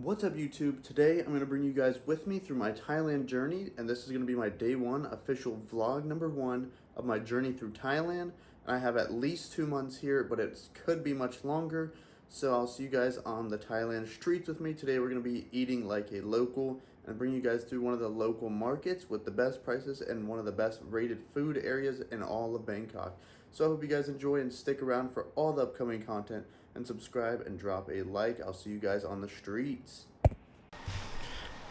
What's up YouTube? Today I'm going to bring you guys with me through my Thailand journey, and this is going to be my day one official vlog number one of my journey through Thailand. And I have at least 2 months here, but it could be much longer. So I'll see you guys on the Thailand streets with me. Today we're going to be eating like a local and bring you guys through one of the local markets with the best prices and one of the best rated food areas in all of Bangkok. So I hope you guys enjoy and stick around for all the upcoming content and subscribe and drop a like. I'll see you guys on the streets.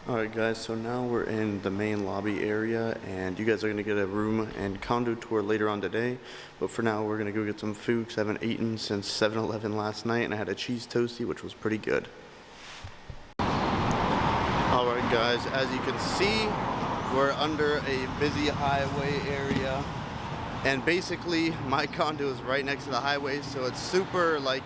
Alright guys, so now we're in the main lobby area and you guys are going to get a room and condo tour later on today. But for now we're going to go get some food because I haven't eaten since 7-Eleven last night and I had a cheese toastie which was pretty good. Alright guys, as you can see, we're under a busy highway area. And basically my condo is right next to the highway, so it's super like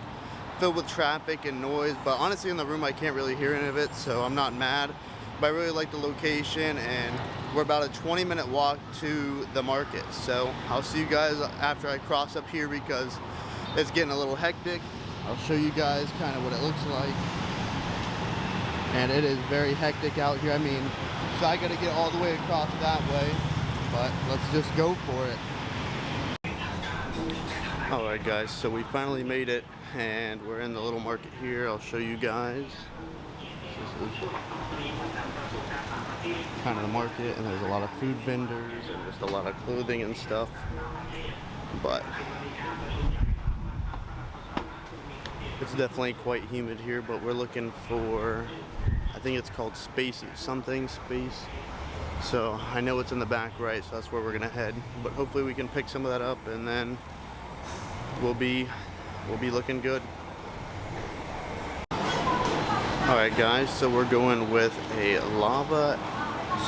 filled with traffic and noise. But honestly in the room I can't really hear any of it, so I'm not mad. But I really like the location, and we're about a 20-minute walk to the market. So I'll see you guys after I cross up here because it's getting a little hectic. I'll show you guys kind of what it looks like. And it is very hectic out here. I mean, so I gotta get all the way across that way, but let's just go for it. Alright guys, so we finally made it and we're in the little market here. I'll show you guys. This is kind of the market, and there's a lot of food vendors and just a lot of clothing and stuff. But it's definitely quite humid here, but we're looking for, I think it's called Space something, Space. So I know it's in the back right, so that's where we're gonna head. But hopefully we can pick some of that up and then we'll be looking good. Alright guys, so we're going with a lava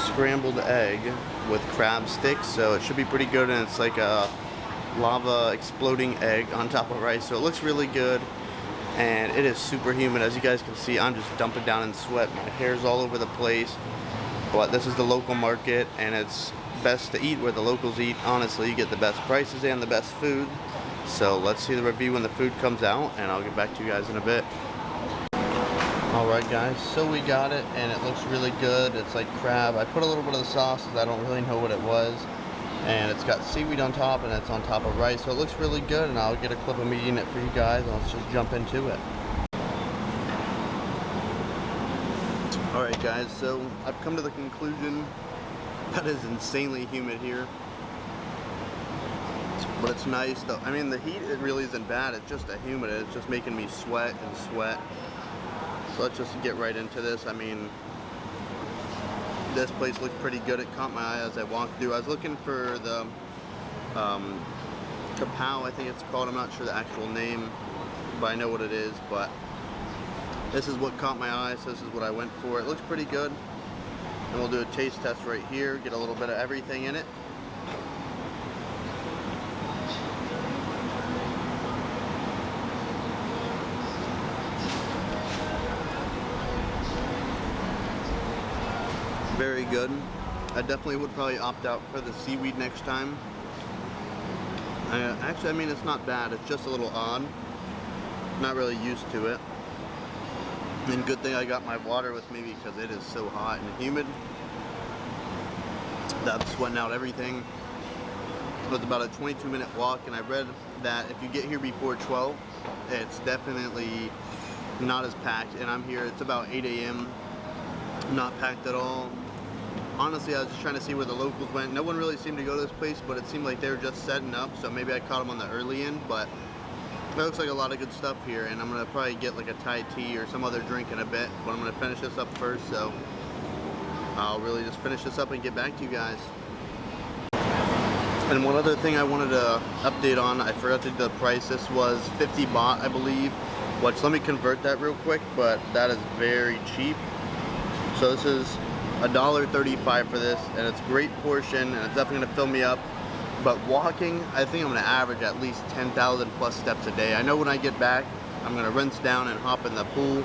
scrambled egg with crab sticks, so it should be pretty good, and it's like a lava exploding egg on top of rice, so it looks really good. And it is super humid, as you guys can see. I'm just dumping down in sweat, my hair's all over the place. But this is the local market, and it's best to eat where the locals eat. Honestly, you get the best prices and the best food. So let's see the review when the food comes out, and I'll get back to you guys in a bit. Alright guys, so we got it, and it looks really good. It's like crab. I put a little bit of the sauce because I don't really know what it was. And it's got seaweed on top, and it's on top of rice, so it looks really good, and I'll get a clip of me eating it for you guys, and let's just jump into it. Alright guys, so I've come to the conclusion that it's insanely humid here. But it's nice though. I mean, the heat, it really isn't bad. It's just the humid. It's just making me sweat and sweat. So let's just get right into this. I mean, this place looked pretty good. It caught my eye as I walked through. I was looking for the kapow, I think it's called. I'm not sure the actual name, but I know what it is. But this is what caught my eye, so this is what I went for. It looks pretty good. And we'll do a taste test right here, get a little bit of everything in it. Very good. I definitely would probably opt out for the seaweed next time. Actually, I mean, it's not bad. It's just a little odd. Not really used to it. And good thing I got my water with me because it is so hot and humid. That's sweating out everything. It was about a 22-minute walk, and I read that if you get here before 12, it's definitely not as packed. And I'm here, it's about 8 a.m. Not packed at all. Honestly, I was just trying to see where the locals went. No one really seemed to go to this place, but it seemed like they were just setting up, so maybe I caught them on the early end. But it looks like a lot of good stuff here, and I'm going to probably get like a Thai tea or some other drink in a bit, but I'm going to finish this up first, so I'll really just finish this up and get back to you guys. And one other thing I wanted to update on, I forgot to do the price. This was 50 baht, I believe, which, let me convert that real quick, but that is very cheap. So this is $1.35 for this, and it's a great portion, and it's definitely going to fill me up. But walking, I think I'm going to average at least 10,000 plus steps a day. I know when I get back, I'm going to rinse down and hop in the pool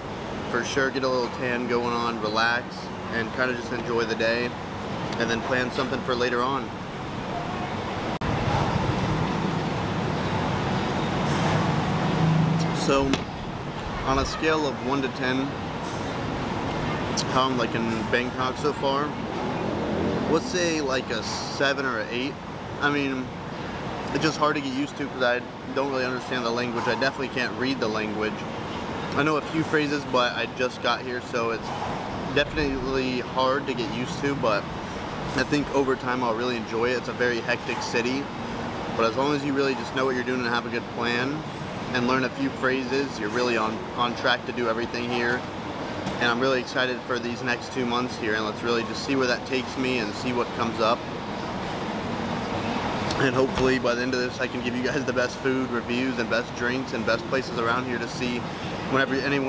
for sure, get a little tan going on, relax, and kind of just enjoy the day, and then plan something for later on. So on a scale of 1 to 10, how I'm like in Bangkok so far. Let's say like a 7 or an 8. I mean, it's just hard to get used to because I don't really understand the language. I definitely can't read the language. I know a few phrases, but I just got here, so it's definitely hard to get used to, but I think over time I'll really enjoy it. It's a very hectic city, but as long as you really just know what you're doing and have a good plan and learn a few phrases, you're really on track to do everything here. And I'm really excited for these next 2 months here, and let's really just see where that takes me and see what comes up. And hopefully by the end of this I can give you guys the best food reviews and best drinks and best places around here to see whenever any of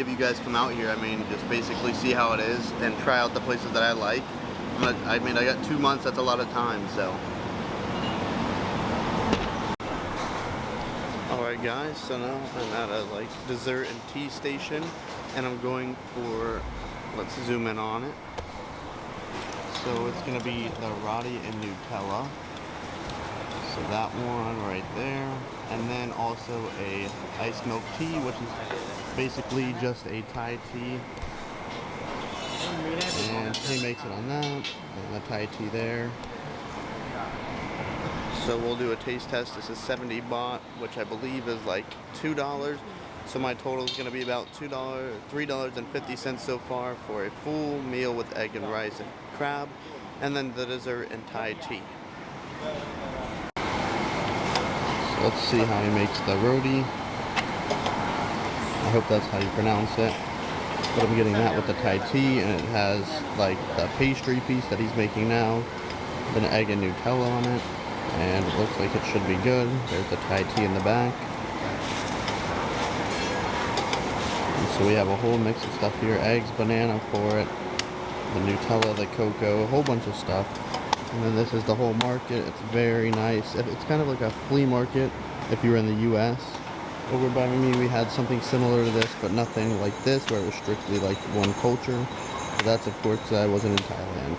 you guys come out here. I mean, just basically see how it is and try out the places that I like. I mean, I got 2 months, that's a lot of time, so. Alright guys, so now I'm at a like dessert and tea station, and I'm going for, let's zoom in on it. So it's gonna be the roti and Nutella. So that one right there, and then also a iced milk tea, which is basically just a Thai tea. And he makes it on that, and the Thai tea there. So we'll do a taste test. This is 70 baht, which I believe is like $2. So my total is going to be about $3.50 so far for a full meal with egg and rice and crab, and then the dessert and Thai tea. So let's see how he makes the roti. I hope that's how you pronounce it. But I'm getting that with the Thai tea, and it has like the pastry piece that he's making now, then egg and Nutella on it. And it looks like it should be good. There's the Thai tea in the back. And so we have a whole mix of stuff here. Eggs, banana for it, the Nutella, the cocoa, a whole bunch of stuff. And then this is the whole market. It's very nice. It's kind of like a flea market if you were in the US. Over by me we had something similar to this, but nothing like this where it was strictly like one culture. So that's of course because I wasn't in Thailand.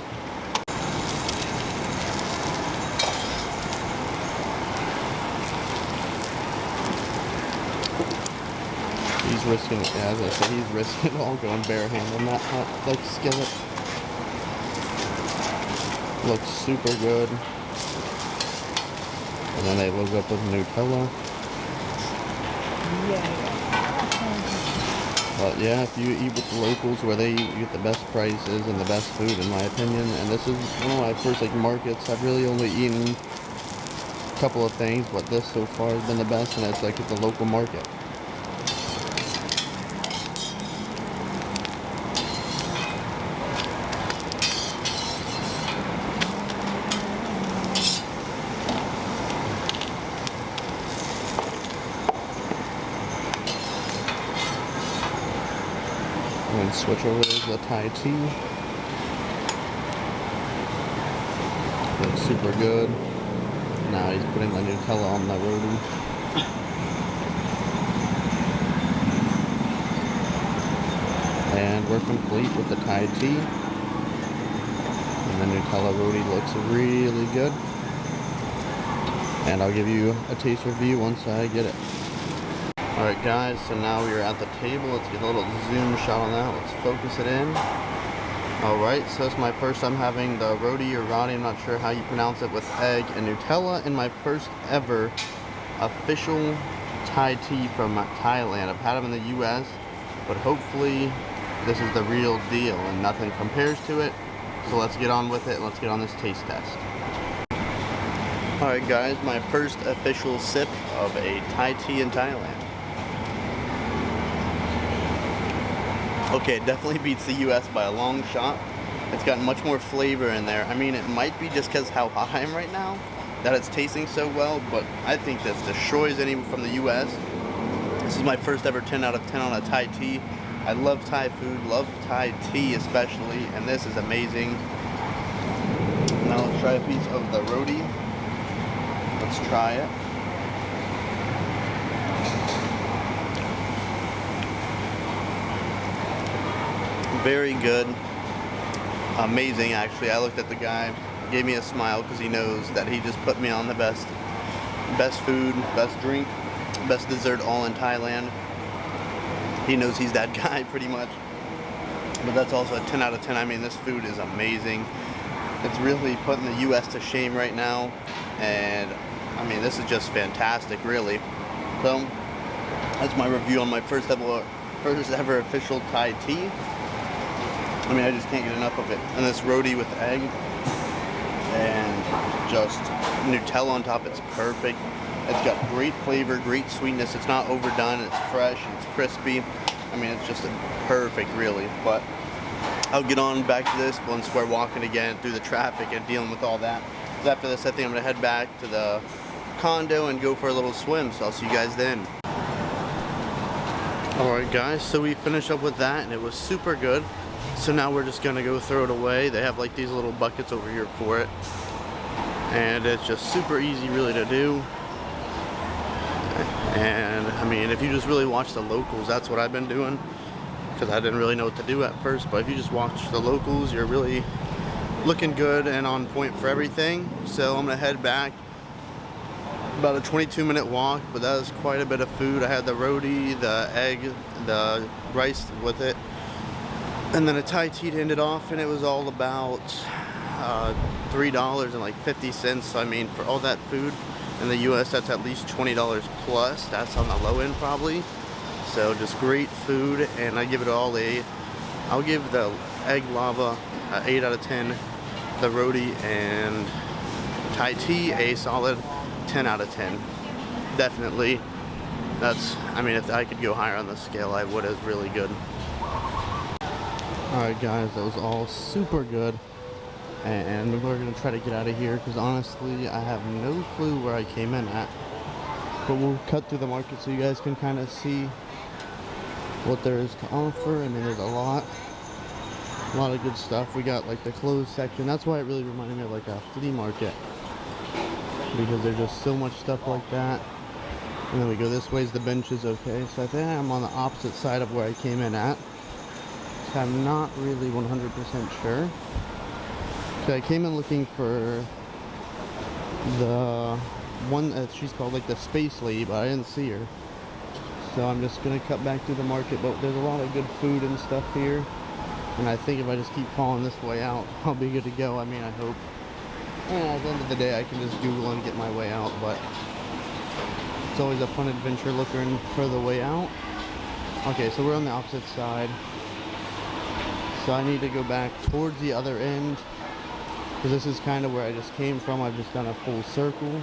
He's risking it, as I said, he's risking it all going bare hand on that hot like skillet. Looks super good. And then they load up with Nutella. But yeah, if you eat with the locals where they eat, you get the best prices and the best food in my opinion. And this is one of my first like markets. I've really only eaten a couple of things, but this so far has been the best, and it's like at the local market. And then switch over to the Thai tea. Looks super good. Now he's putting the Nutella on the roti. And we're complete with the Thai tea. And the Nutella roti looks really good. And I'll give you a taste review once I get it. Alright guys, so now we are at the table. Let's get a little zoom shot on that. Let's focus it in. Alright, so it's my first time having the roti or roti, I'm not sure how you pronounce it, with egg and Nutella, and my first ever official Thai tea from Thailand. I've had them in the US, but hopefully this is the real deal and nothing compares to it. So let's get on with it. Let's get on this taste test. Alright guys, my first official sip of a Thai tea in Thailand. Okay, it definitely beats the US by a long shot. It's got much more flavor in there. I mean, it might be just because how hot I am right now that it's tasting so well, but I think this destroys any from the US. This is my first ever 10 out of 10 on a Thai tea. I love Thai food, love Thai tea especially, and this is amazing. Now let's try a piece of the roti. Let's try it. Very good. Amazing, actually. I looked at the guy, gave me a smile because he knows that he just put me on the best food, best drink, best dessert all in Thailand. he knows he's that guy pretty much. But that's also a 10 out of 10. I mean, this food is amazing. It's really putting the U.S. to shame right now, and I mean, this is just fantastic, really. So that's my review on my first ever official Thai tea. I mean, I just can't get enough of it. And this roti with egg and just Nutella on top, it's perfect. It's got great flavor, great sweetness. It's not overdone, it's fresh, it's crispy. I mean, it's just perfect, really. But I'll get on back to this once we're walking again through the traffic and dealing with all that. So after this, I think I'm gonna head back to the condo and go for a little swim. So I'll see you guys then. Alright guys, so we finished up with that and it was super good. So now we're just gonna go throw it away. They have like these little buckets over here for it. And it's just super easy really to do. And I mean, if you just really watch the locals, that's what I've been doing, because I didn't really know what to do at first. But if you just watch the locals, you're really looking good and on point for everything. So I'm gonna head back. About a 22-minute walk, but that was quite a bit of food. I had the roti, the egg, the rice with it, and then a Thai tea to end it off, and it was all about $3.50. So I mean, for all that food in the U.S., that's at least $20 plus. That's on the low end probably. So just great food, and I give it all I'll give the egg lava 8 out of 10, the roti and Thai tea a solid 10 out of 10. Definitely. I mean, if I could go higher on the scale, I would. It's really good. Alright guys, that was all super good. And we're going to try to get out of here, because honestly, I have no clue where I came in at. But we'll cut through the market so you guys can kind of see what there is to offer. I mean, there's a lot of good stuff. We got like the clothes section. That's why it really reminded me of like a flea market, because there's just so much stuff like that. And then we go this way, is the benches. Okay, so I think I'm on the opposite side of where I came in at, so I'm not really 100% sure. So I came in looking for the one that she's called like the Space Lady, but I didn't see her. So I'm just gonna cut back through the market, but there's a lot of good food and stuff here. And I think if I just keep following this way out, I'll be good to go. I mean, I hope. And at the end of the day, I can just Google and get my way out, but it's always a fun adventure looking for the way out. Okay, so we're on the opposite side. So I need to go back towards the other end, because this is kind of where I just came from. I've just done a full circle.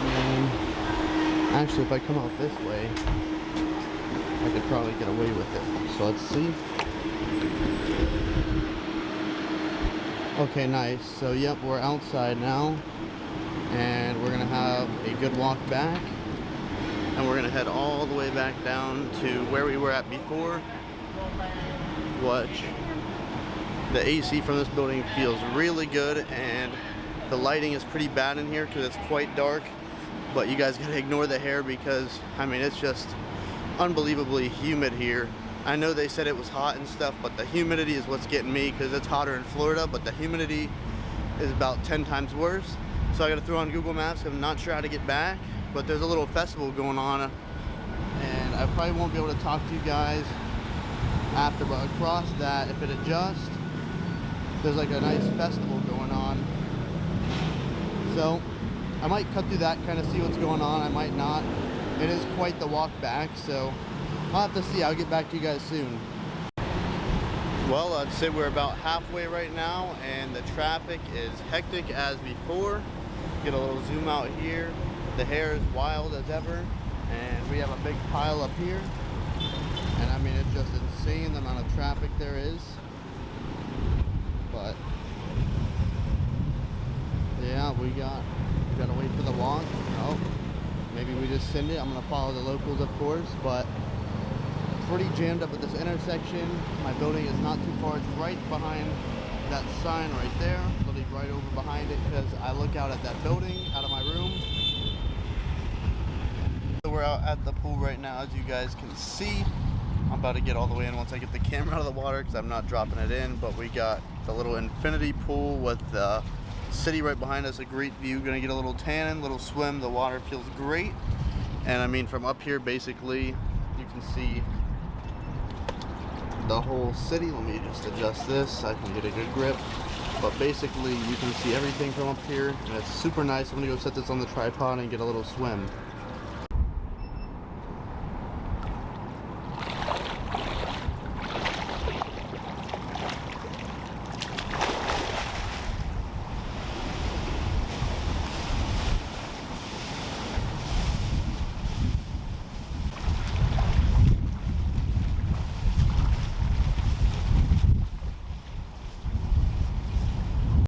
And actually, if I come out this way, I could probably get away with it. So let's see. Okay, nice. So yep, we're outside now, and we're gonna have a good walk back, and we're gonna head all the way back down to where we were at before. Which the AC from this building feels really good, and the lighting is pretty bad in here because it's quite dark. But you guys gotta ignore the hair, because I mean, it's just unbelievably humid here. I know they said it was hot and stuff, but the humidity is what's getting me, because it's hotter in Florida, but the humidity is about 10 times worse. So I gotta throw on Google Maps. I'm not sure how to get back, but there's a little festival going on, and I probably won't be able to talk to you guys after, but across that, if it adjusts, there's like a nice festival going on. So I might cut through that, kind of see what's going on. I might not. It is quite the walk back, so I'll have to see. I'll get back to you guys soon. Well, I'd say we're about halfway right now, and the traffic is hectic as before. Get a little zoom out here. The hair is wild as ever, and we have a big pile up here. And I mean, it's just insane the amount of traffic there is. But yeah, we gotta wait for the walk. Oh, maybe we just send it. I'm gonna follow the locals, of course, but pretty jammed up at this intersection. My building is not too far. It's right behind that sign right there, literally right over behind it, because I look out at that building out of my room. So we're out at the pool right now, as you guys can see. I'm about to get all the way in once I get the camera out of the water, because I'm not dropping it in. But we got the little infinity pool with the city right behind us, a great view. Gonna get a little tan, little swim. The water feels great. And I mean, from up here, basically, you can see the whole city. Let me just adjust this so I can get a good grip. But basically, you can see everything from up here, and it's super nice. I'm gonna go set this on the tripod and get a little swim.